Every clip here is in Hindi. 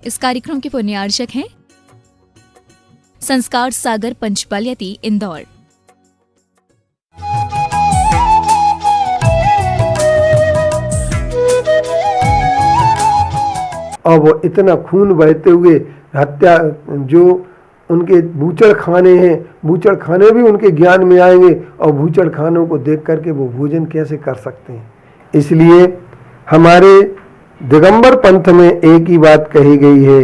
इस कार्यक्रम के पुण्यार्चक हैं संस्कार सागर पंचपालियती इंदौर। और वो इतना खून बहते हुए हत्या, जो उनके बूचड़ खाने हैं, बूचड़ खाने भी उनके ज्ञान में आएंगे और बूचड़ खानों को देख करके वो भोजन कैसे कर सकते हैं। इसलिए हमारे दिगंबर पंथ में एक ही बात कही गई है,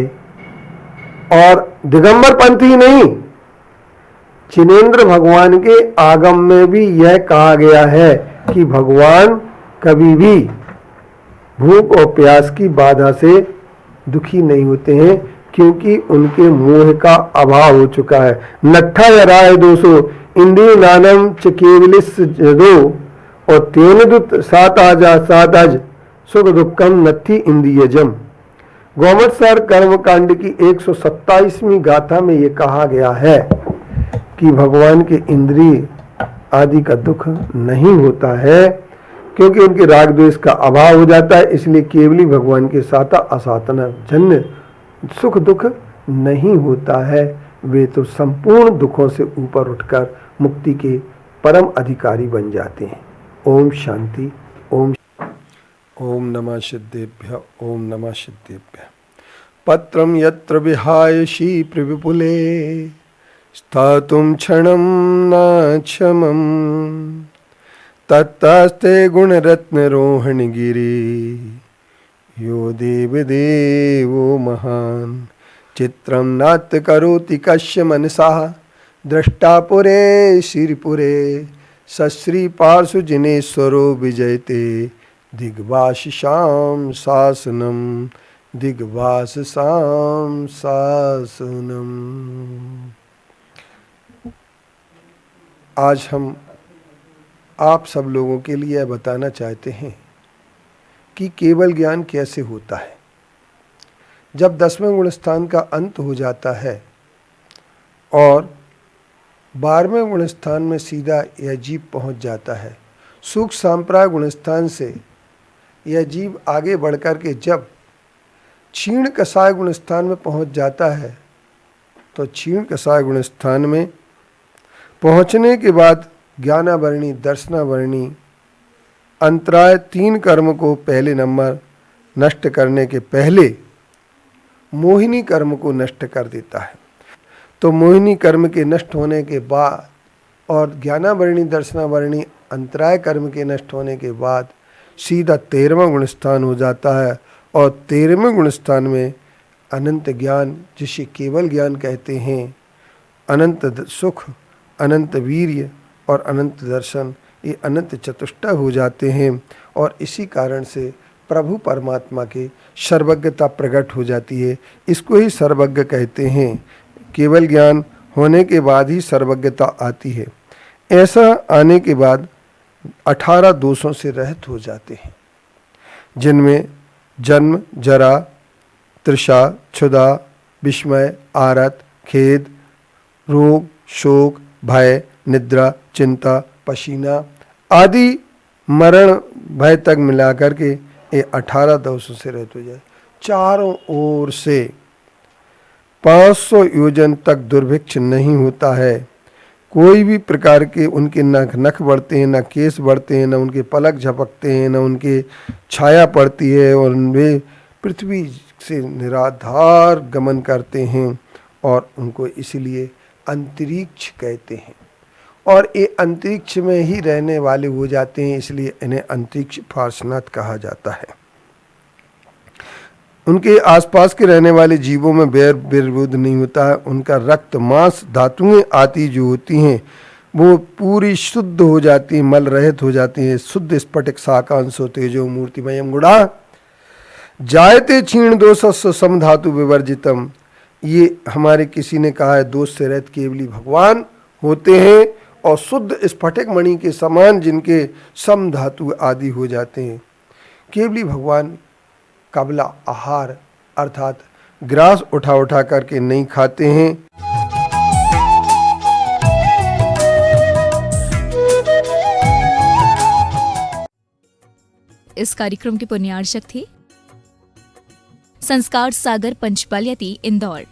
और दिगंबर पंथ ही नहीं, जिनेंद्र भगवान के आगम में भी यह कहा गया है कि भगवान कभी भी भूख और प्यास की बाधा से दुखी नहीं होते हैं, क्योंकि उनके मोह का अभाव हो चुका है। नट्ठा राय दोषो इंद्रिय नानम च केवलिस जदो और तेन दुत सात आज सुख दुखम नत्थि इंद्रियजम। गोमतसार कर्मकांड की 127वीं गाथा में ये कहा गया है कि भगवान के इंद्रिय आदि का दुख नहीं होता है, क्योंकि उनके राग द्वेष का अभाव हो जाता है। इसलिए केवली भगवान के साथ असातना जन्य सुख दुख नहीं होता है। वे तो संपूर्ण दुखों से ऊपर उठकर मुक्ति के परम अधिकारी बन जाते हैं। ओम शांति। ओम नमः सिद्धेभ्यः। ओम नमः सिद्धेभ्यः। पत्रम यत्र विहायशी प्रविपुले स्थातुं क्षणं न क्षमम् तत्तास्ते गुणरत्नरोहणगिरि यो देवदेवो महान् चित्रं नाट्य करोति कस्य मनसा दृष्टा पुरे श्रीपुरे सश्री पार्श्व जिनेश्वरो विजयते दिग्वाससां शासनम दिग्वाससां शासनम। आज हम आप सब लोगों के लिए यह बताना चाहते हैं कि केवल ज्ञान कैसे होता है। जब 10वें गुणस्थान का अंत हो जाता है और 12वें गुणस्थान में सीधा यह जीव पहुंच जाता है, सुख सांप्राय गुणस्थान से यह जीव आगे बढ़कर के जब क्षीण कसाय गुणस्थान में पहुंच जाता है, तो क्षीण कसाय गुणस्थान में पहुंचने के बाद ज्ञानावरणी, दर्शनावरणी, अंतराय 3 कर्म को पहले नंबर नष्ट करने के पहले मोहिनी कर्म को नष्ट कर देता है। तो मोहिनी कर्म के नष्ट होने के बाद और ज्ञानावरणी, दर्शनावरणी, अंतराय कर्म के नष्ट होने के बाद सीधा 13वां गुणस्थान हो जाता है। और 13वें गुणस्थान में अनंत ज्ञान, जिसे केवल ज्ञान कहते हैं, अनंत सुख, अनंत वीर्य और अनंत दर्शन, ये अनंत चतुष्टय हो जाते हैं। और इसी कारण से प्रभु परमात्मा के सर्वज्ञता प्रकट हो जाती है। इसको ही सर्वज्ञ कहते हैं। केवल ज्ञान होने के बाद ही सर्वज्ञता आती है। ऐसा आने के बाद 18 दोषों से रहित हो जाते हैं, जिनमें जन्म, जरा, तृषा, क्षुधा, विस्मय, आरत, खेद, रोग, शोक, भय, निद्रा, चिंता, पसीना आदि मरण भय तक मिलाकर के ये 18 दोषों से रहित हो जाए। चारों ओर से 500 योजन तक दुर्भिक्ष नहीं होता है। कोई भी प्रकार के उनके न नख बढ़ते हैं, न केस बढ़ते हैं, न उनके पलक झपकते हैं, न उनके छाया पड़ती है, और वे पृथ्वी से निराधार गमन करते हैं। और उनको इसलिए अंतरिक्ष कहते हैं। और ये अंतरिक्ष में ही रहने वाले हो जाते हैं, इसलिए इन्हें अंतरिक्ष पार्श्वनाथ कहा जाता है। उनके आसपास के रहने वाले जीवों में बैर विरोध नहीं होता है। उनका रक्त, मांस, धातुएं आती जो होती हैं वो पूरी शुद्ध हो जाती हैं, मल रहित हो जाती हैं। शुद्ध स्फटिक साकांशो तेजो मूर्तिमयम गुणा जायते क्षीण दोषस्य समधातु विवर्जितम। ये हमारे किसी ने कहा है, दोष से रहित केवली भगवान होते हैं और शुद्ध स्फटिक मणि के समान जिनके सम धातु आदि हो जाते हैं। केवली भगवान कबला आहार अर्थात ग्रास उठा उठा करके नहीं खाते हैं। इस कार्यक्रम के पुण्यार्चक थे संस्कार सागर पंचपालियाती इंदौर।